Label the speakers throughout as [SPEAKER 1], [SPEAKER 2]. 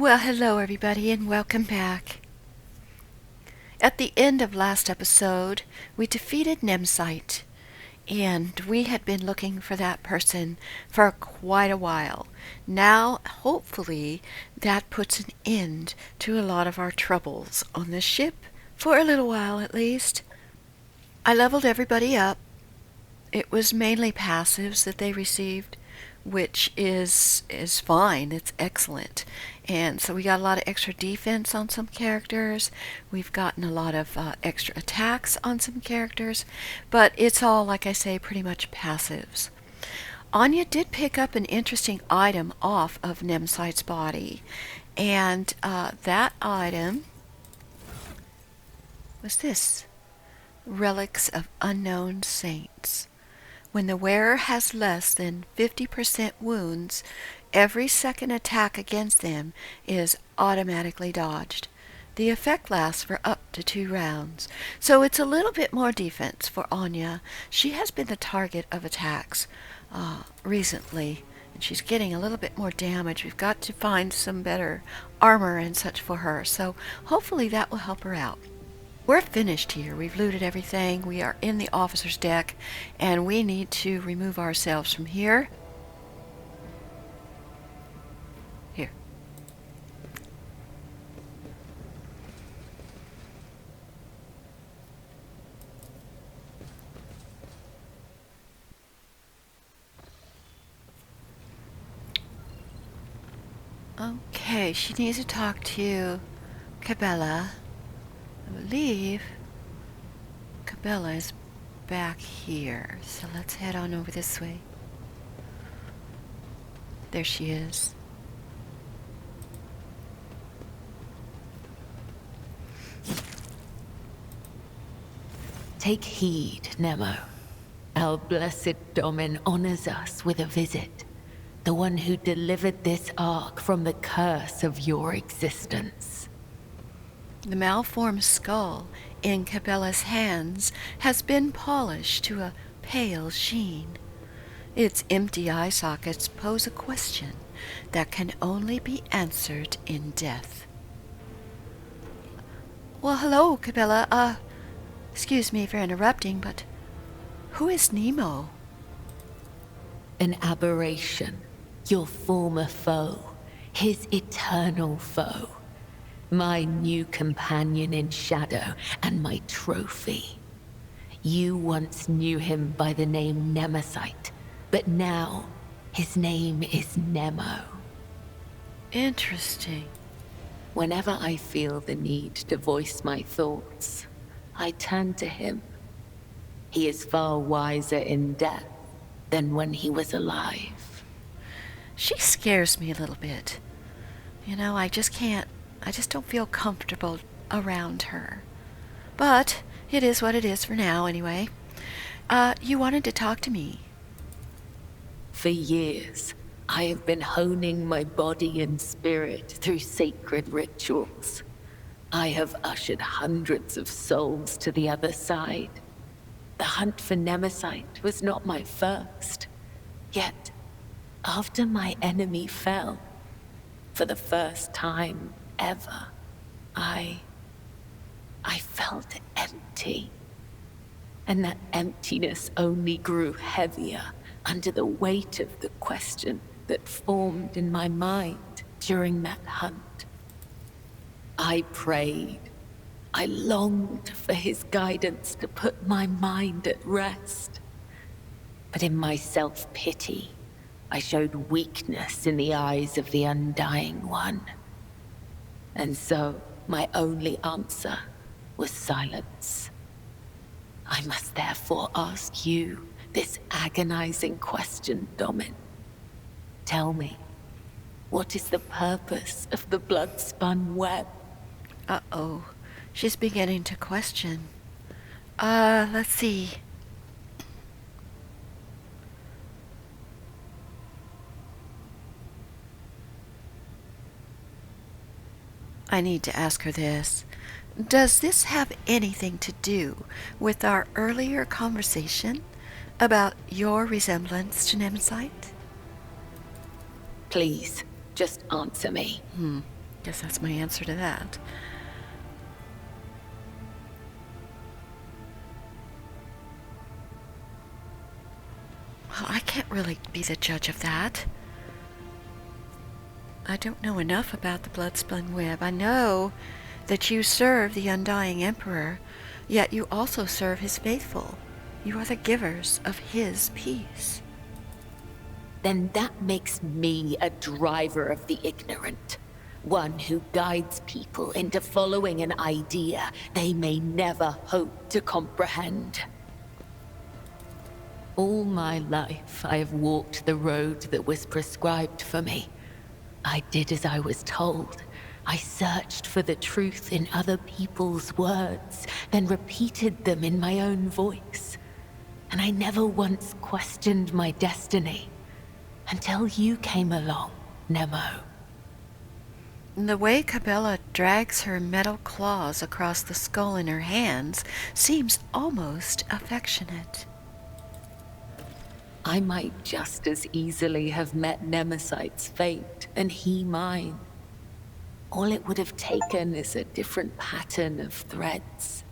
[SPEAKER 1] Well, hello everybody and welcome back. At the end of last episode, we defeated Nemsite, and we had been looking for that person for quite a while. Now, hopefully, that puts an end to a lot of our troubles on this ship, for a little while at least. I leveled everybody up. It was mainly passives that they received, which is fine. It's excellent. And so we got a lot of extra defense on some characters. We've gotten a lot of extra attacks on some characters. But it's all, like I say, pretty much passives. Anya did pick up an interesting item off of Nemsite's body. And that item was this. Relics of Unknown Saints. When the wearer has less than 50% wounds, every second attack against them is automatically dodged. The effect lasts for up to 2 rounds, so it's a little bit more defense for Anya. She has been the target of attacks recently, and she's getting a little bit more damage. We've got to find some better armor and such for her, so hopefully that will help her out. We're finished here. We've looted everything. We are in the officer's deck, and we need to remove ourselves from here. Here. Okay, she needs to talk to Cabela. I believe Cabela is back here, so let's head on over this way. There she is.
[SPEAKER 2] Take heed, Nemo. Our blessed Domin honors us with a visit. The one who delivered this ark from the curse of your existence.
[SPEAKER 1] The malformed skull in Cabela's hands has been polished to a pale sheen. Its empty eye sockets pose a question that can only be answered in death. Well, hello, Cabela. Excuse me for interrupting, but who is Nemo?
[SPEAKER 2] An aberration, your former foe, his eternal foe. My new companion in shadow and my trophy. You once knew him by the name Nemesite, but now his name is Nemo.
[SPEAKER 1] Interesting.
[SPEAKER 2] Whenever I feel the need to voice my thoughts, I turn to him. He is far wiser in death than when he was alive.
[SPEAKER 1] She scares me a little bit. You know, I just don't feel comfortable around her. But it is what it is for now, anyway. You wanted to talk to me.
[SPEAKER 2] For years, I have been honing my body and spirit through sacred rituals. I have ushered hundreds of souls to the other side. The hunt for Nemesite was not my first. Yet, after my enemy fell, for the first time ever, I felt empty. And that emptiness only grew heavier under the weight of the question that formed in my mind during that hunt. I prayed. I longed for his guidance to put my mind at rest. But in my self-pity, I showed weakness in the eyes of the Undying One. And so, my only answer was silence. I must therefore ask you this agonizing question, Domin. Tell me, what is the purpose of the blood-spun web?
[SPEAKER 1] Uh-oh. She's beginning to question. Let's see. I need to ask her this. Does this have anything to do with our earlier conversation about your resemblance to Nemesite?
[SPEAKER 2] Please, just answer me.
[SPEAKER 1] Guess that's my answer to that. Well, I can't really be the judge of that. I don't know enough about the blood-spun web. I know that you serve the undying emperor, yet you also serve his faithful. You are the givers of his peace.
[SPEAKER 2] Then that makes me a driver of the ignorant. One who guides people into following an idea they may never hope to comprehend. All my life, I have walked the road that was prescribed for me. I did as I was told. I searched for the truth in other people's words, then repeated them in my own voice. And I never once questioned my destiny, until you came along, Nemo.
[SPEAKER 1] The way Cabela drags her metal claws across the skull in her hands seems almost affectionate.
[SPEAKER 2] I might just as easily have met Nemesight's fate, and he mine. All it would have taken is a different pattern of threads.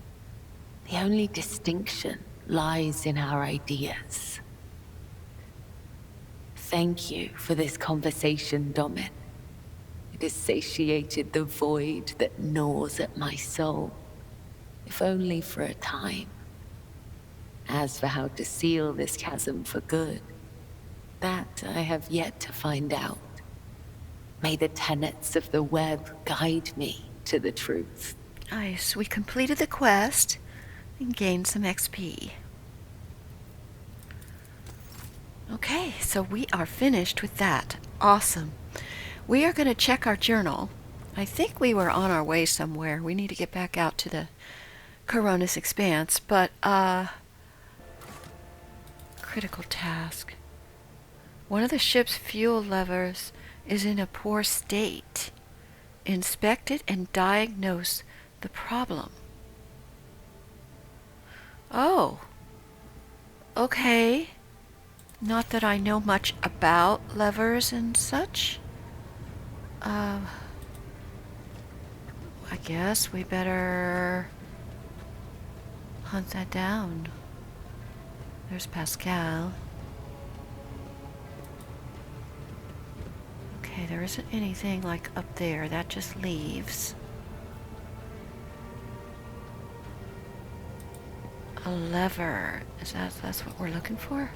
[SPEAKER 2] The only distinction lies in our ideas. Thank you for this conversation, Domin. It has satiated the void that gnaws at my soul, if only for a time. As for how to seal this chasm for good, that I have yet to find out. May the tenets of the web guide me to the truth.
[SPEAKER 1] Nice. We completed the quest and gained some XP. Okay, so we are finished with that. Awesome. We are going to check our journal. I think we were on our way somewhere. We need to get back out to the Coronis Expanse, but, critical task. One of the ship's fuel levers is in a poor state. Inspect it and diagnose the problem. Oh. Okay. Not that I know much about levers and such. I guess we better hunt that down. There's Pascal. Okay, there isn't anything like up there. That just leaves a lever. That's what we're looking for?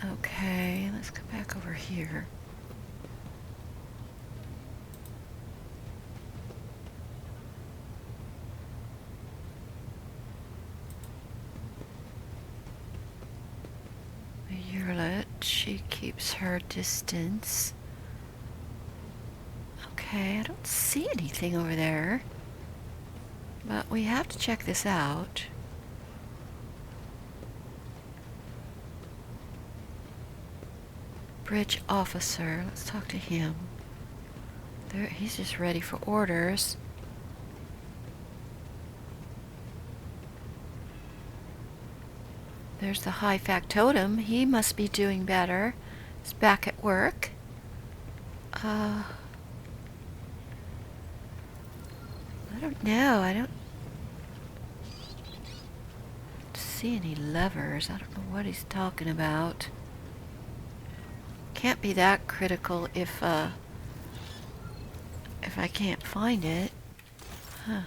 [SPEAKER 1] Okay, let's come back over here. Yurlet, she keeps her distance. Okay, I don't see anything over there. But we have to check this out. Bridge officer, let's talk to him. There, he's just ready for orders. There's the high factotum. He must be doing better. He's back at work. I don't know. I don't see any levers. I don't know what he's talking about. Can't be that critical if I can't find it. Huh.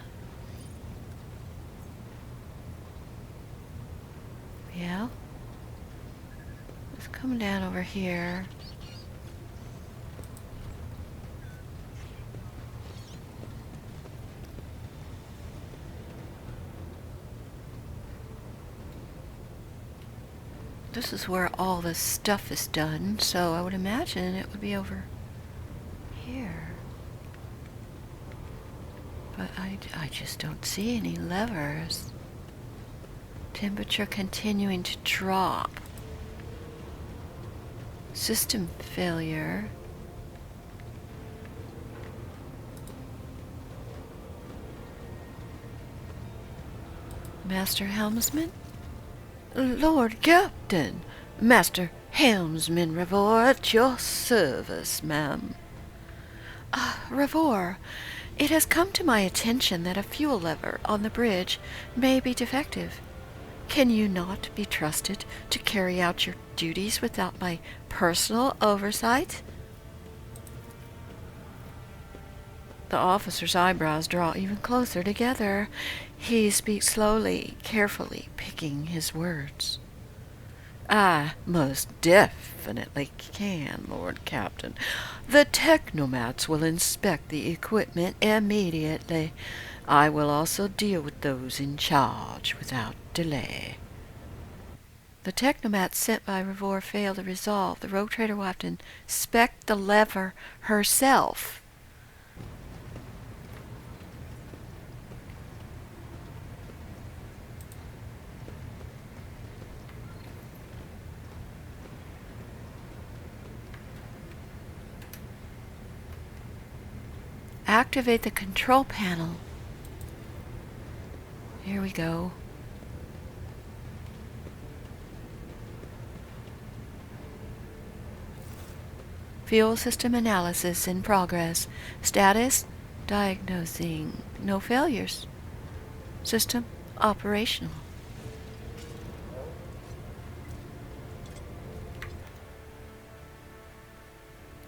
[SPEAKER 1] Yeah. Let's come down over here. This is where all the stuff is done, so I would imagine it would be over here. But I just don't see any levers. Temperature continuing to drop. System failure. Master Helmsman? Lord Captain, Master Helmsman Revor, at your service, ma'am. Revor, it has come to my attention that a fuel lever on the bridge may be defective. Can you not be trusted to carry out your duties without my personal oversight? The officer's eyebrows draw even closer together. He speaks slowly, carefully, picking his words. I most definitely can, Lord Captain. The technomats will inspect the equipment immediately. I will also deal with those in charge without delay. The technomats sent by Revor fail to resolve. The rogue trader will have to inspect the lever herself. Activate the control panel. Here we go. Fuel system analysis in progress. Status, diagnosing no failures. System operational.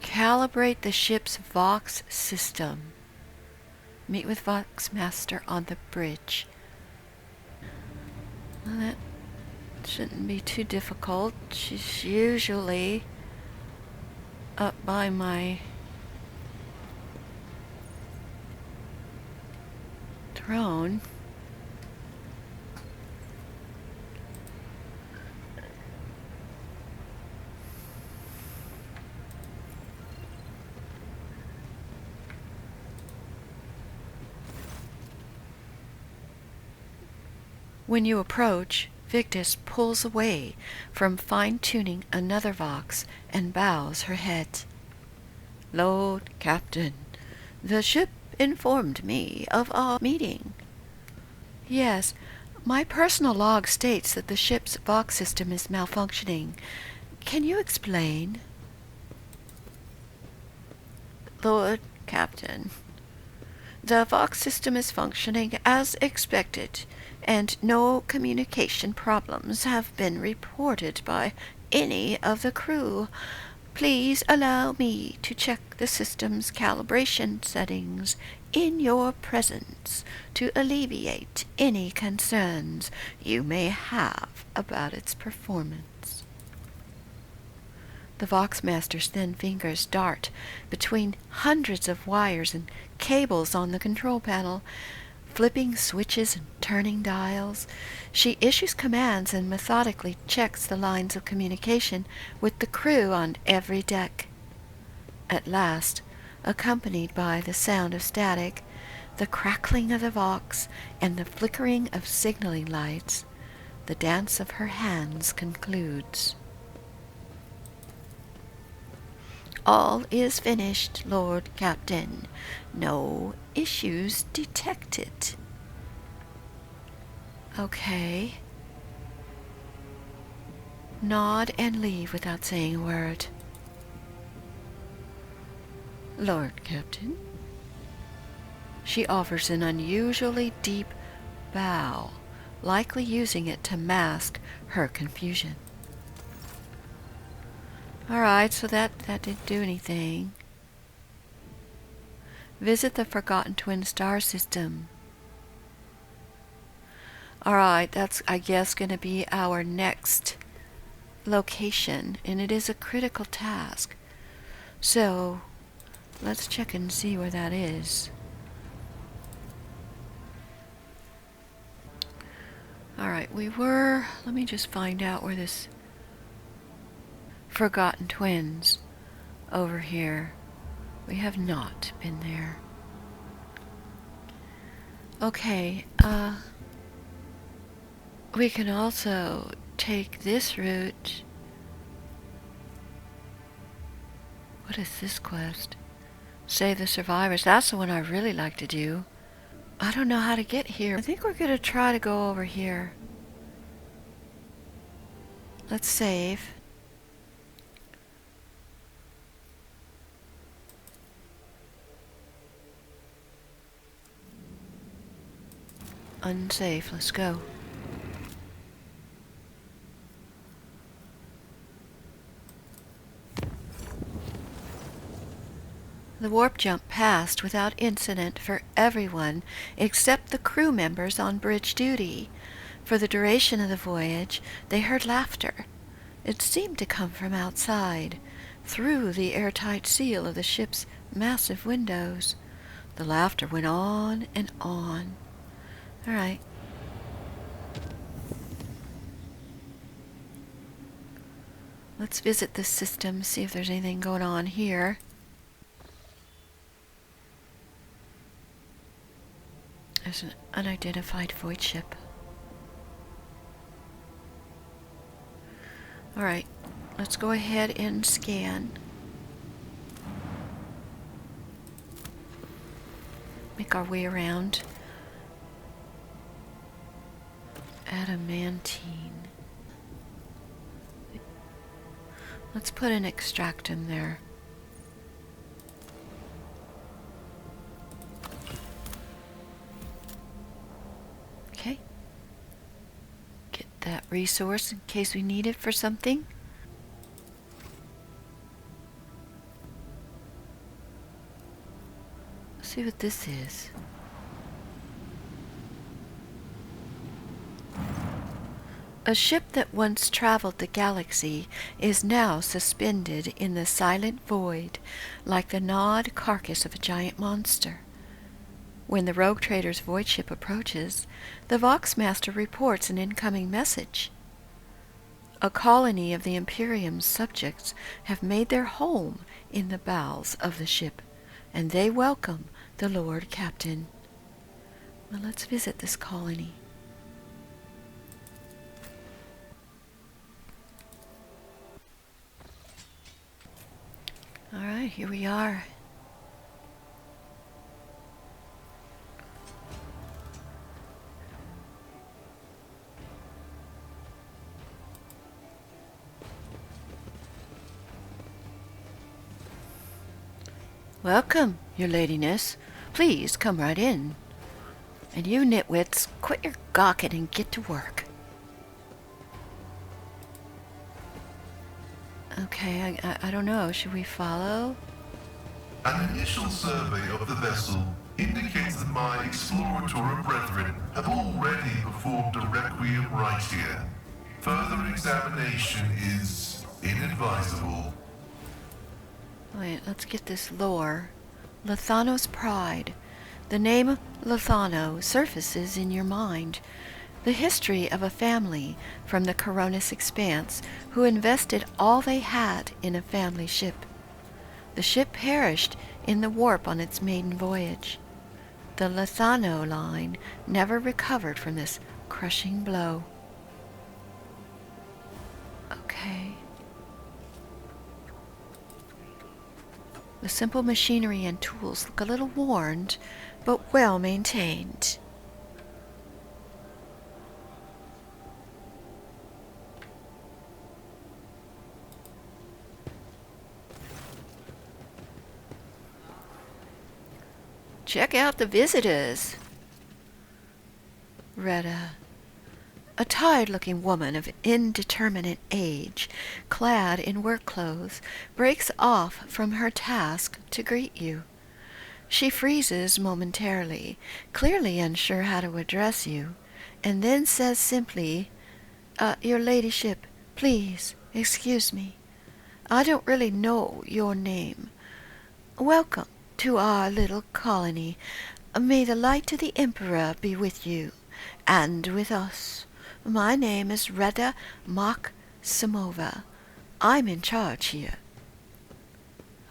[SPEAKER 1] Calibrate the ship's Vox system. Meet with Vox Master on the bridge. Well, that shouldn't be too difficult. She's usually up by my throne. When you approach, Victus pulls away from fine-tuning another Vox and bows her head. Lord Captain, the ship informed me of our meeting. Yes, my personal log states that the ship's Vox system is malfunctioning. Can you explain? Lord Captain, the Vox system is functioning as expected, and no communication problems have been reported by any of the crew. Please allow me to check the system's calibration settings in your presence to alleviate any concerns you may have about its performance. The Voxmaster's thin fingers dart between hundreds of wires and cables on the control panel, flipping switches and turning dials. She issues commands and methodically checks the lines of communication with the crew on every deck. At last, accompanied by the sound of static, the crackling of the Vox, and the flickering of signaling lights, the dance of her hands concludes. All is finished, Lord Captain. No issues detected. Okay. Nod and leave without saying a word. Lord Captain. She offers an unusually deep bow, likely using it to mask her confusion. Alright, so that didn't do anything. Visit the Forgotten Twin Star System. Alright, that's, I guess, going to be our next location, and it is a critical task. So, let's check and see where that is. Alright, let me just find out where this Forgotten Twins over here. We have not been there. Okay, we can also take this route. What is this quest? Save the survivors. That's the one I really like to do. I don't know how to get here. I think we're going to try to go over here. Let's save. Unsafe. Let's go. The warp jump passed without incident for everyone except the crew members on bridge duty. For the duration of the voyage, they heard laughter. It seemed to come from outside, through the airtight seal of the ship's massive windows. The laughter went on and on. All right. Let's visit this system, see if there's anything going on here. There's an unidentified void ship. Alright, let's go ahead and scan. Make our way around. Adamantine. Let's put an extractum there. Okay. Get that resource in case we need it for something. Let's see what this is. A ship that once traveled the galaxy is now suspended in the silent void like the gnawed carcass of a giant monster. When the rogue trader's void ship approaches, the Voxmaster reports an incoming message. A colony of the Imperium's subjects have made their home in the bowels of the ship, and they welcome the Lord Captain. Well, let's visit this colony. All right, here we are. Welcome, your ladiness. Please come right in. And you nitwits, quit your gawking and get to work. Okay, I don't know. Should we follow?
[SPEAKER 3] An initial survey of the vessel indicates that my exploratory brethren have already performed a requiem right here. Further examination is inadvisable.
[SPEAKER 1] Wait, let's get this lore. Lethano's Pride. The name Lethano surfaces in your mind. The history of a family from the Coronis Expanse who invested all they had in a family ship. The ship perished in the warp on its maiden voyage. The Lethano line never recovered from this crushing blow. Okay. The simple machinery and tools look a little worn, but well maintained. Check out the visitors. Retta, a tired-looking woman of indeterminate age, clad in work clothes, breaks off from her task to greet you. She freezes momentarily, clearly unsure how to address you, and then says simply, Your ladyship, please, excuse me. I don't really know your name. Welcome to our little colony. May the light of the Emperor be with you, and with us. My name is Reda Maksimova. I'm in charge here.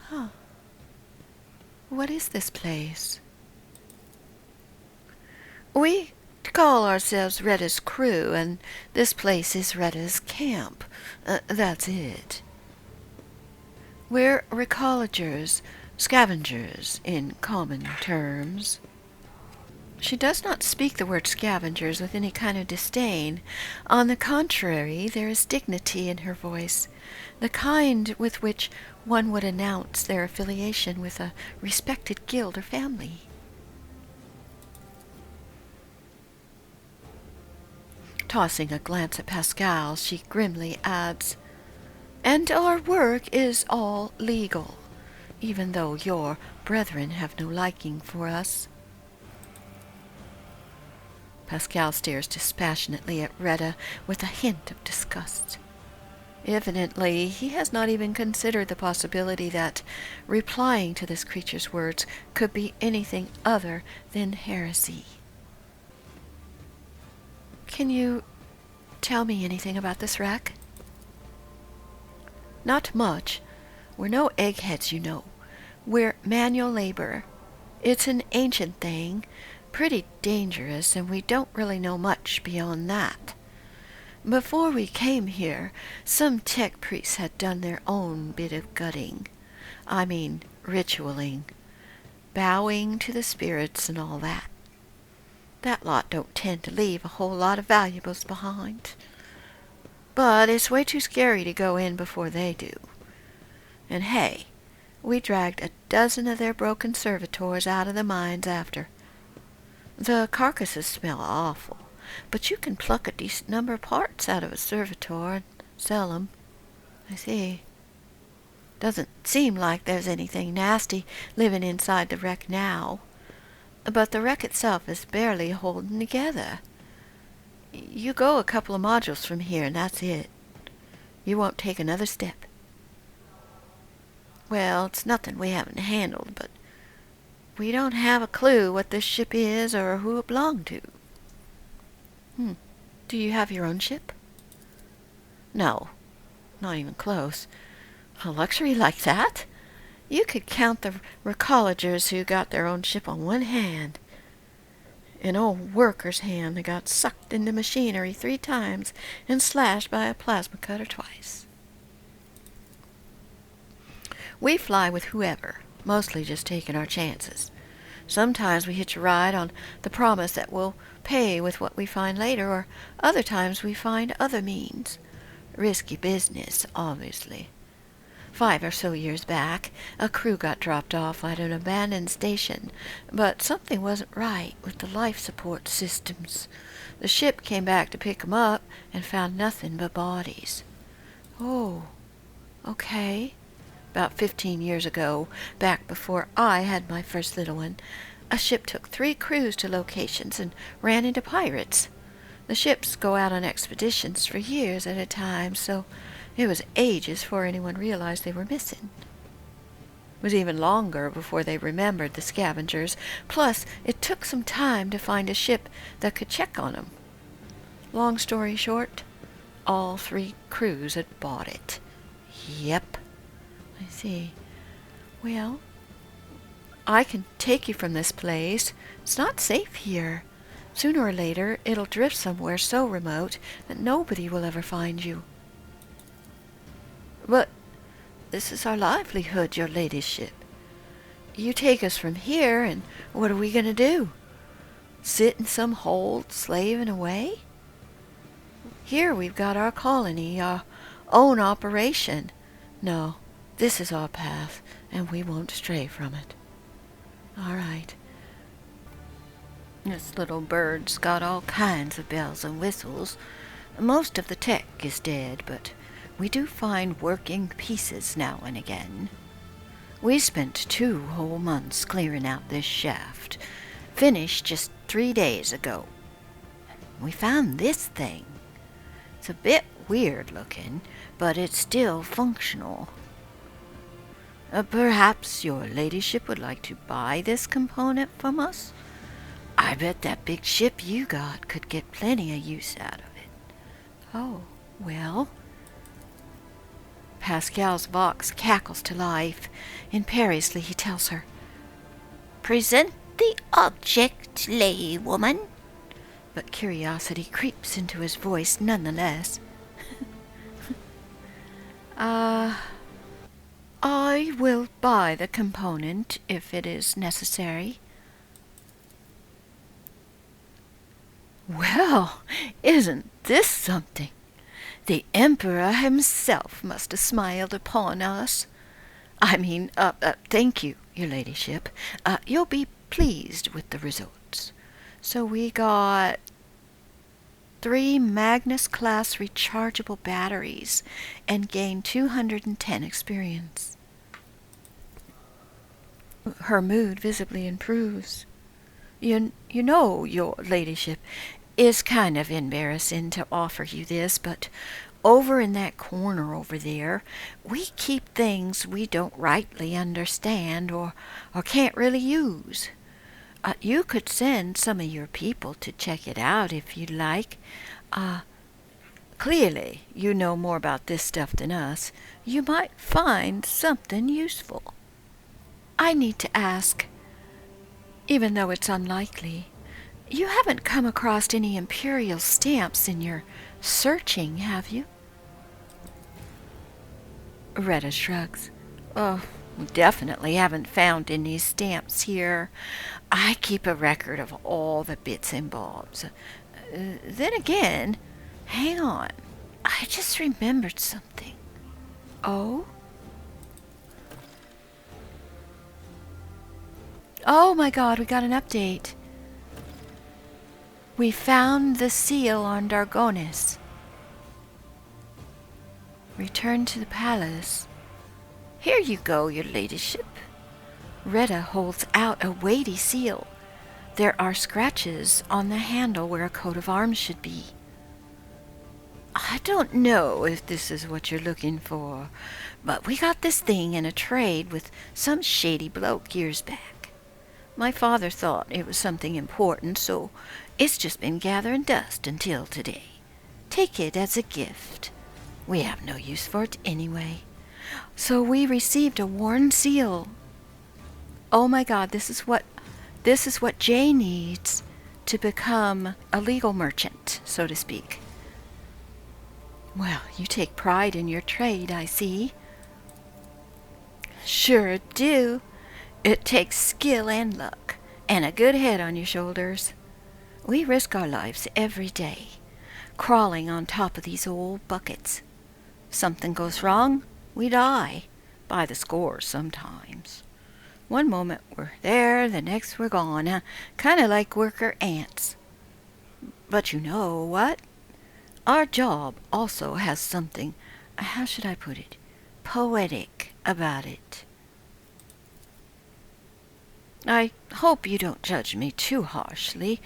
[SPEAKER 1] Huh. What is this place? We call ourselves Reda's crew, and this place is Reda's camp. That's it. We're recollegers, scavengers in common terms. She does not speak the word scavengers with any kind of disdain. On the contrary, there is dignity in her voice, the kind with which one would announce their affiliation with a respected guild or family. Tossing a glance at Pascal, she grimly adds, "And our work is all legal, even though your brethren have no liking for us." Pascal stares dispassionately at Retta with a hint of disgust. Evidently, he has not even considered the possibility that replying to this creature's words could be anything other than heresy. "Can you tell me anything about this wreck?" "Not much. We're no eggheads, you know. We're manual labor. It's an ancient thing, pretty dangerous, and we don't really know much beyond that. Before we came here, some tech priests had done their own bit of gutting. I mean, ritualing. Bowing to the spirits and all that. That lot don't tend to leave a whole lot of valuables behind. But it's way too scary to go in before they do. And hey, we dragged a dozen of their broken servitors out of the mines after. The carcasses smell awful, but you can pluck a decent number of parts out of a servitor and sell 'em. I see. Doesn't seem like there's anything nasty living inside the wreck now. But the wreck itself is barely holding together. You go a couple of modules from here and that's it. You won't take another step. Well, it's nothing we haven't handled, but we don't have a clue what this ship is or who it belonged to." Do you have your own ship?" "No, not even close. A luxury like that? You could count the recollegers who got their own ship on one hand. An old worker's hand that got sucked into machinery 3 times and slashed by a plasma cutter twice. We fly with whoever, mostly just taking our chances. Sometimes we hitch a ride on the promise that we'll pay with what we find later, or other times we find other means. Risky business, obviously. 5 or so years back, a crew got dropped off at an abandoned station, but something wasn't right with the life support systems. The ship came back to pick 'em up and found nothing but bodies. Oh, okay. About 15 years ago, back before I had my first little one, a ship took 3 crews to locations and ran into pirates. The ships go out on expeditions for years at a time, so it was ages before anyone realized they were missing. It was even longer before they remembered the Scavengers. Plus, it took some time to find a ship that could check on them. Long story short, all 3 crews had bought it. Yep. I see. Well, I can take you from this place. It's not safe here. Sooner or later, it'll drift somewhere so remote that nobody will ever find you. But this is our livelihood, your ladyship. You take us from here, and what are we going to do? Sit in some hold, slaving away? Here we've got our colony, our own operation. No, this is our path, and we won't stray from it. All right. This little bird's got all kinds of bells and whistles. Most of the tech is dead, but we do find working pieces now and again. We spent 2 whole months clearing out this shaft. Finished just 3 days ago. We found this thing. It's a bit weird looking, but it's still functional. Perhaps your ladyship would like to buy this component from us? I bet that big ship you got could get plenty of use out of it. Oh, well. Pascal's box cackles to life. Imperiously he tells her, "Present the object, lay woman." But curiosity creeps into his voice nonetheless. I will buy the component if it is necessary. Well, isn't this something? The Emperor himself must have smiled upon us. Thank you, your ladyship. You'll be pleased with the results. So we got 3 Magnus-class rechargeable batteries and gained 210 experience. Her mood visibly improves. You know, your ladyship, it's kind of embarrassing to offer you this, but over in that corner over there, we keep things we don't rightly understand or can't really use. You could send some of your people to check it out if you'd like. Clearly, you know more about this stuff than us. You might find something useful. I need to ask, even though it's unlikely, you haven't come across any Imperial stamps in your searching, have you? Retta shrugs. Oh, we definitely haven't found any stamps here. I keep a record of all the bits and bobs. Then again, hang on. I just remembered something. Oh? Oh my god, we got an update. We found the seal on Dargonis. Return to the palace. Here you go, your ladyship. Retta holds out a weighty seal. There are scratches on the handle where a coat of arms should be. I don't know if this is what you're looking for, but we got this thing in a trade with some shady bloke years back. My father thought it was something important, so it's just been gathering dust until today. Take it as a gift. We have no use for it anyway. So we received a worn seal. Oh my god, this is what Jay needs to become a legal merchant, so to speak. Well, you take pride in your trade, I see. Sure do. It takes skill and luck, and a good head on your shoulders. We risk our lives every day, crawling on top of these old buckets. Something goes wrong, we die, by the score sometimes. One moment we're there, the next we're gone, kind of like worker ants. But you know what? Our job also has something, how should I put it, poetic about it. I hope you don't judge me too harshly,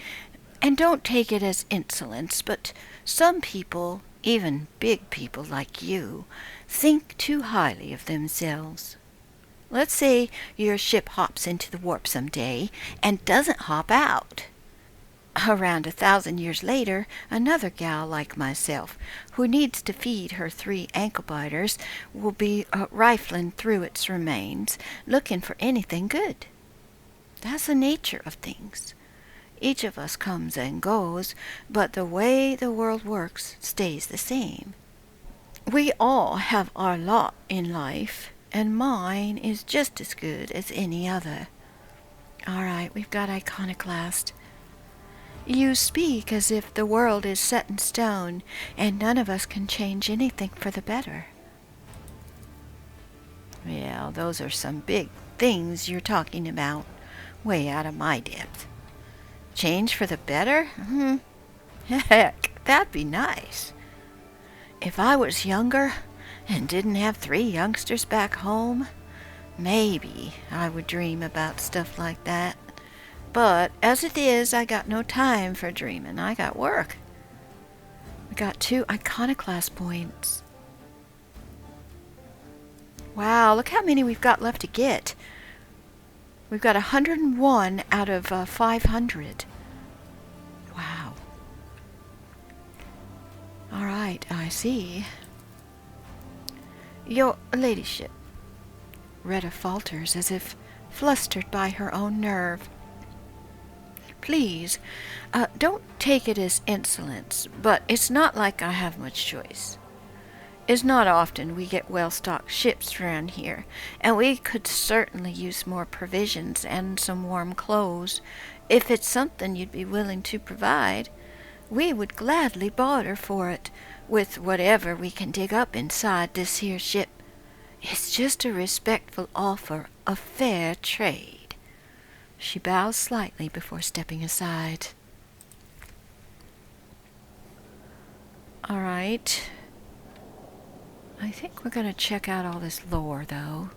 [SPEAKER 1] and don't take it as insolence, but some people, even big people like you, think too highly of themselves. Let's say your ship hops into the warp someday and doesn't hop out. Around 1,000 years later, another gal like myself, who needs to feed her 3 ankle biters, will be rifling through its remains, looking for anything good. That's the nature of things. Each of us comes and goes, but the way the world works stays the same. We all have our lot in life, and mine is just as good as any other. All right, we've got Iconoclast. You speak as if the world is set in stone, and none of us can change anything for the better. Well, those are some big things you're talking about, way out of my depth. Change for the better? Heck, that'd be nice. If I was younger and didn't have 3 youngsters back home, maybe I would dream about stuff like that. But as it is, I got no time for dreaming. I got work. We got 2 Iconoclast points. Wow, look how many we've got left to get. We've got 101 out of 500. Wow. All right, I see. Your ladyship. Retta falters as if flustered by her own nerve. Please, don't take it as insolence, but it's not like I have much choice. It's not often we get well-stocked ships around here, and we could certainly use more provisions and some warm clothes, if it's something you'd be willing to provide. We would gladly barter for it with whatever we can dig up inside this here ship. It's just a respectful offer of fair trade. She bows slightly before stepping aside. All right. I think we're going to check out all this lore, though.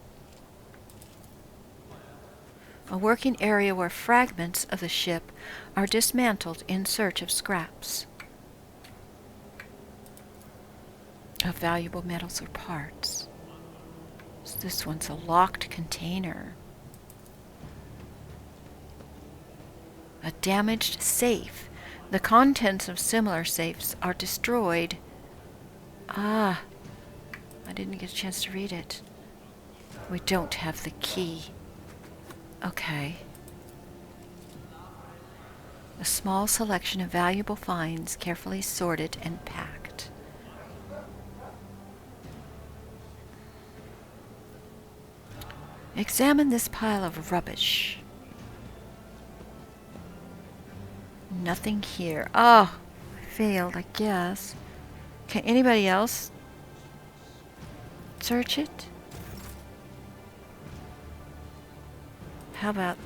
[SPEAKER 1] A working area where fragments of the ship are dismantled in search of scraps of valuable metals or parts. So this one's a locked container. A damaged safe. The contents of similar safes are destroyed. Ah, I didn't get a chance to read it. We don't have the key. Okay. A small selection of valuable finds, carefully sorted and packed. Examine this pile of rubbish. Nothing here. Oh, I failed, I guess. Can anybody else search it? How about...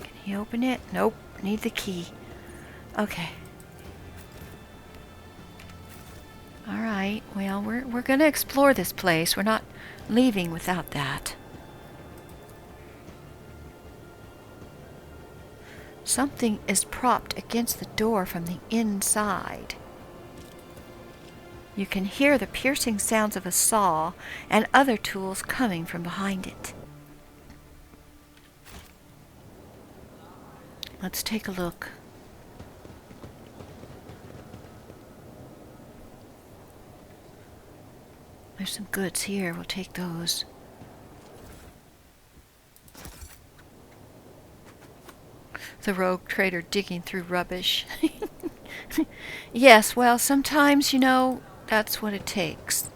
[SPEAKER 1] Can he open it? Nope. Need the key. Okay. Alright, well, we're gonna explore this place. We're not leaving without that. Something is propped against the door from the inside. You can hear the piercing sounds of a saw and other tools coming from behind it. Let's take a look. There's some goods here. We'll take those. The rogue trader digging through rubbish. Yes, well, sometimes, you know, that's what it takes.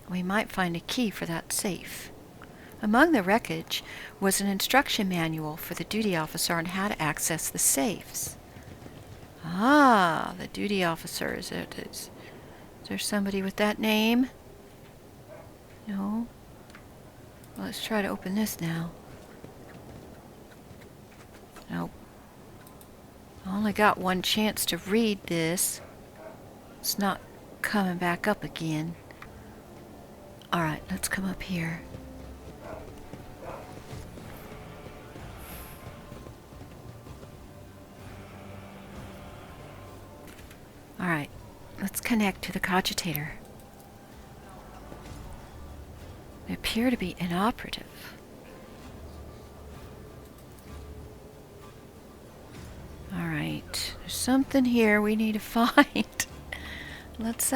[SPEAKER 1] We might find a key for that safe. Among the wreckage was an instruction manual for the duty officer on how to access the safes. Ah, the duty officer. Is there somebody with that name? No? Well, let's try to open this now. Nope. I only got one chance to read this. It's not coming back up again. Alright, let's come up here. Alright, let's connect to the cogitator. They appear to be inoperative. Alright, there's something here we need to find. Let's,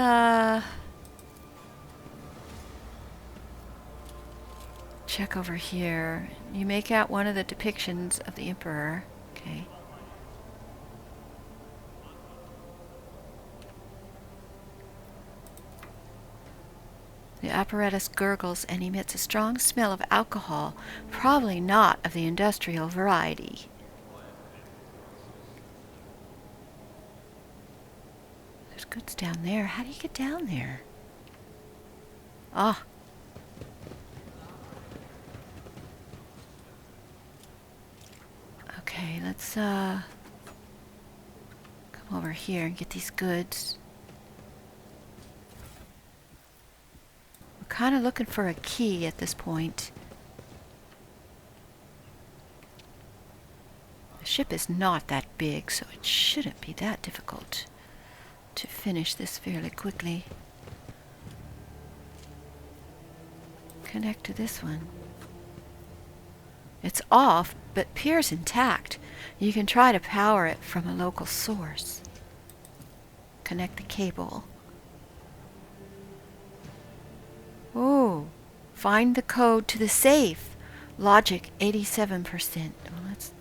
[SPEAKER 1] check over here. You make out one of the depictions of the Emperor. Okay. The apparatus gurgles and emits a strong smell of alcohol, probably not of the industrial variety. There's goods down there. How do you get down there? Ah. Okay, let's come over here and get these goods. We're kind of looking for a key at this point. The ship is not that big, so it shouldn't be that difficult to finish this fairly quickly. Connect to this one. It's off, but appears intact. You can try to power it from a local source. Connect the cable. Oh, find the code to the safe. Logic 87%. Well, let's...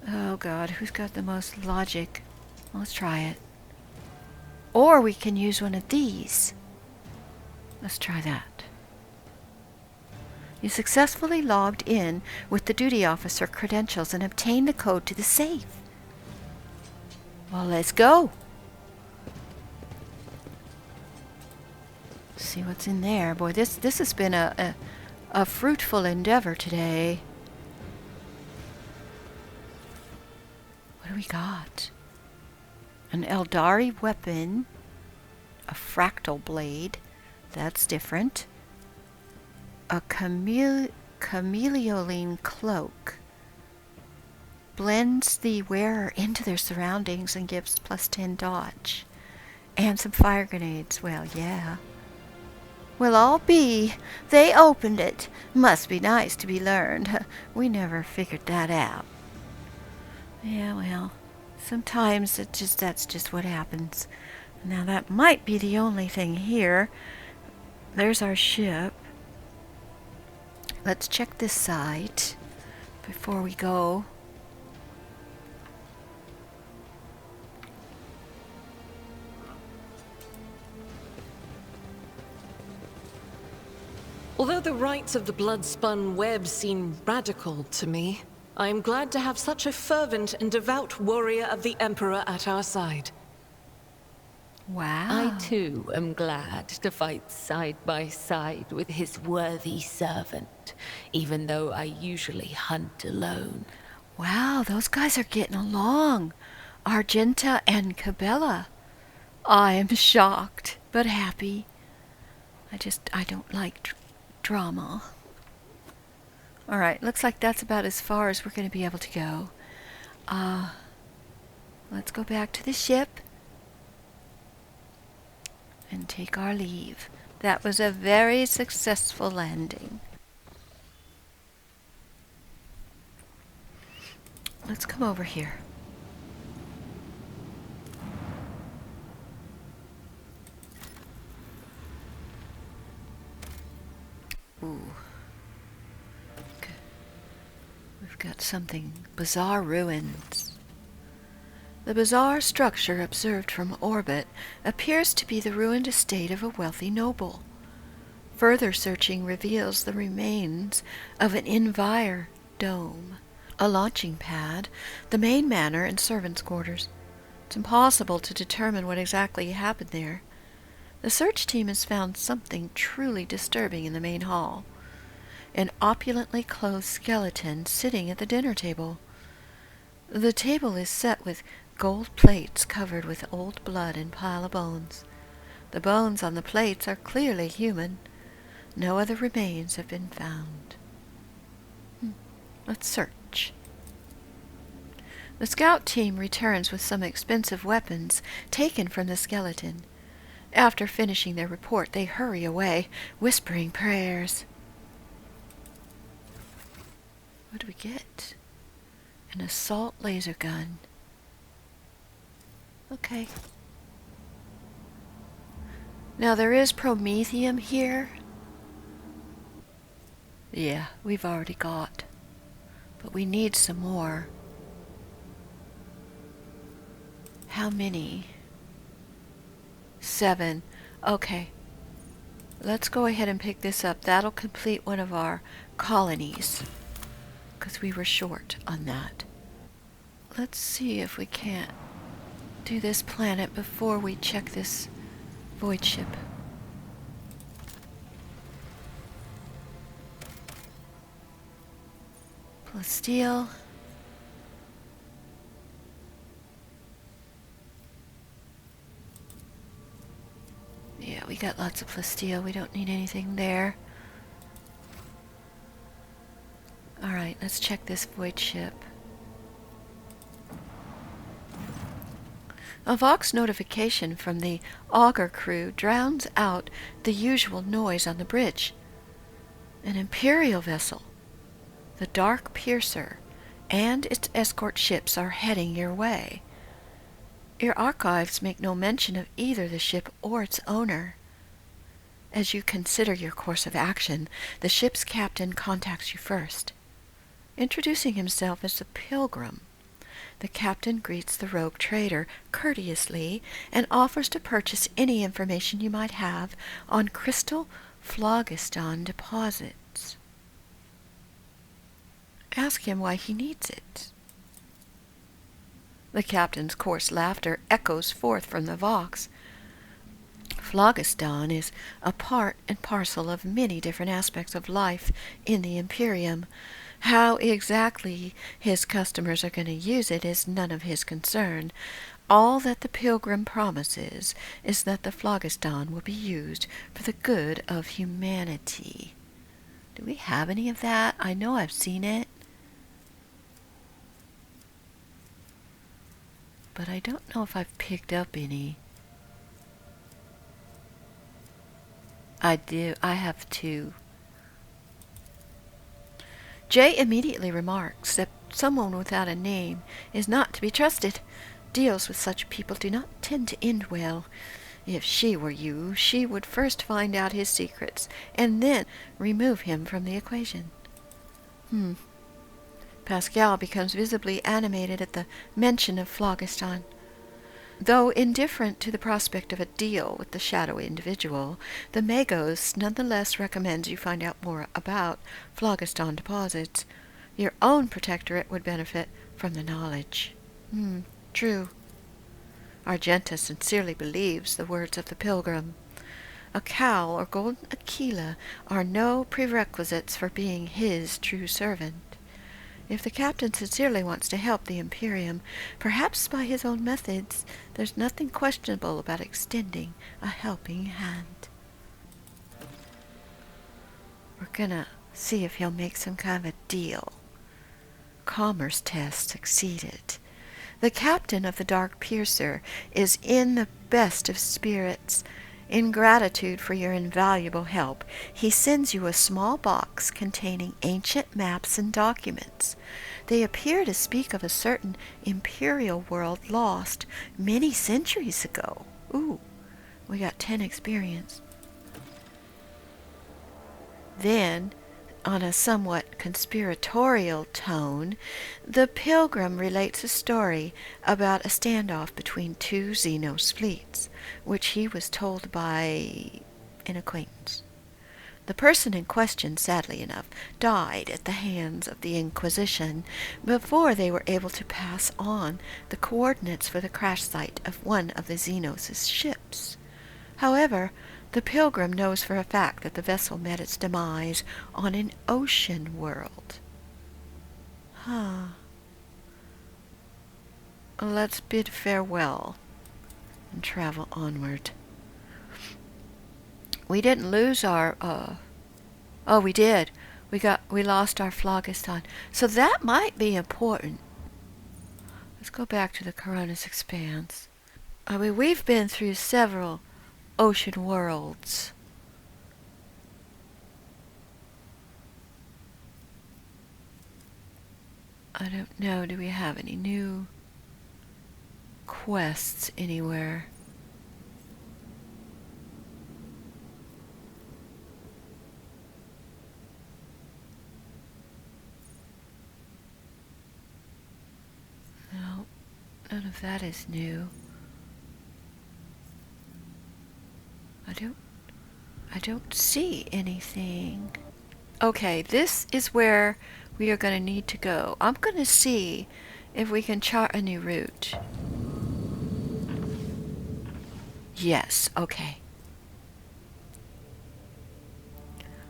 [SPEAKER 1] Oh God, who's got the most logic? Well, let's try it. Or we can use one of these. Let's try that. You successfully logged in with the duty officer credentials and obtained the code to the safe. Well, let's go. See what's in there. Boy, this has been a fruitful endeavor today. What do we got? An Eldari weapon. A fractal blade. That's different. A chameleoline cloak. Blends the wearer into their surroundings and gives +10 dodge. And some fire grenades. Well, yeah. Well, I'll be. They opened it. Must be nice to be learned. We never figured that out. Yeah, well, sometimes that's just what happens. Now that might be the only thing here. There's our ship. Let's check this side before we go.
[SPEAKER 4] Although the rites of the blood-spun web seem radical to me, I am glad to have such a fervent and devout warrior of the Emperor at our side.
[SPEAKER 1] Wow.
[SPEAKER 2] I too am glad to fight side by side with his worthy servant, even though I usually hunt alone.
[SPEAKER 1] Wow, those guys are getting along. Argenta and Cabela. I am shocked, but happy. I don't like drama. Alright, looks like that's about as far as we're going to be able to go. Let's go back to the ship and take our leave. That was a very successful landing. Let's come over here. Ooh. Okay. We've got something. Bizarre ruins. The bizarre structure observed from orbit appears to be the ruined estate of a wealthy noble. Further searching reveals the remains of an Envire dome, a launching pad, the main manor, and servants' quarters. It's impossible to determine what exactly happened there. The search team has found something truly disturbing in the main hall. An opulently clothed skeleton sitting at the dinner table. The table is set with gold plates covered with old blood and pile of bones. The bones on the plates are clearly human. No other remains have been found. Let's search. The scout team returns with some expensive weapons taken from the skeleton. After finishing their report, they hurry away, whispering prayers. What do we get? An assault laser gun. Okay. Now there is promethium here. Yeah, we've already got. But we need some more. How many? 7. Okay. Let's go ahead and pick this up. That'll complete one of our colonies. Because we were short on that. Let's see if we can't do this planet before we check this void ship. Plus steel. Yeah, we got lots of plasteel. We don't need anything there. Alright, let's check this void ship. A Vox notification from the auger crew drowns out the usual noise on the bridge. An Imperial vessel, the Dark Piercer, and its escort ships are heading your way. Your archives make no mention of either the ship or its owner. As you consider your course of action, the ship's captain contacts you first. Introducing himself as a pilgrim, the captain greets the rogue trader courteously and offers to purchase any information you might have on crystal phlogiston deposits. Ask him why he needs it. The captain's coarse laughter echoes forth from the Vox. Phlogiston is a part and parcel of many different aspects of life in the Imperium. How exactly his customers are going to use it is none of his concern. All that the pilgrim promises is that the phlogiston will be used for the good of humanity. Do we have any of that? I know I've seen it, but I don't know if I've picked up any. I do. I have two. Jay immediately remarks that someone without a name is not to be trusted. Deals with such people do not tend to end well. If she were you, she would first find out his secrets, and then remove him from the equation. Pascal becomes visibly animated at the mention of phlogiston. Though indifferent to the prospect of a deal with the shadowy individual, the Magos nonetheless recommends you find out more about phlogiston deposits. Your own protectorate would benefit from the knowledge. True. Argenta sincerely believes the words of the pilgrim. A cowl or golden aquila are no prerequisites for being his true servant. If the captain sincerely wants to help the Imperium, perhaps by his own methods, there's nothing questionable about extending a helping hand. We're gonna see if he'll make some kind of a deal. Commerce test succeeded. The captain of the Dark Piercer is in the best of spirits. In gratitude for your invaluable help, he sends you a small box containing ancient maps and documents. They appear to speak of a certain imperial world lost many centuries ago. Ooh, we got 10 experience. Then, on a somewhat conspiratorial tone, the pilgrim relates a story about a standoff between two Xenos fleets, which he was told by an acquaintance. The person in question, sadly enough, died at the hands of the Inquisition before they were able to pass on the coordinates for the crash site of one of the Xenos' ships. However, the pilgrim knows for a fact that the vessel met its demise on an ocean world. Let's bid farewell and travel onward. We didn't lose our, oh, we did. We lost our phlogiston. So that might be important. Let's go back to the Coronis Expanse. I mean, we've been through several ocean worlds. I don't know, do we have any new quests anywhere? No, none of that is new. I don't see anything. Okay, this is where we are going to need to go. I'm going to see if we can chart a new route. Yes, okay.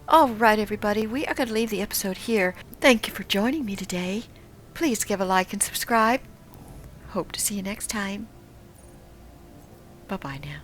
[SPEAKER 1] Alright everybody, we are going to leave the episode here. Thank you for joining me today. Please give a like and subscribe. Hope to see you next time. Bye-bye now.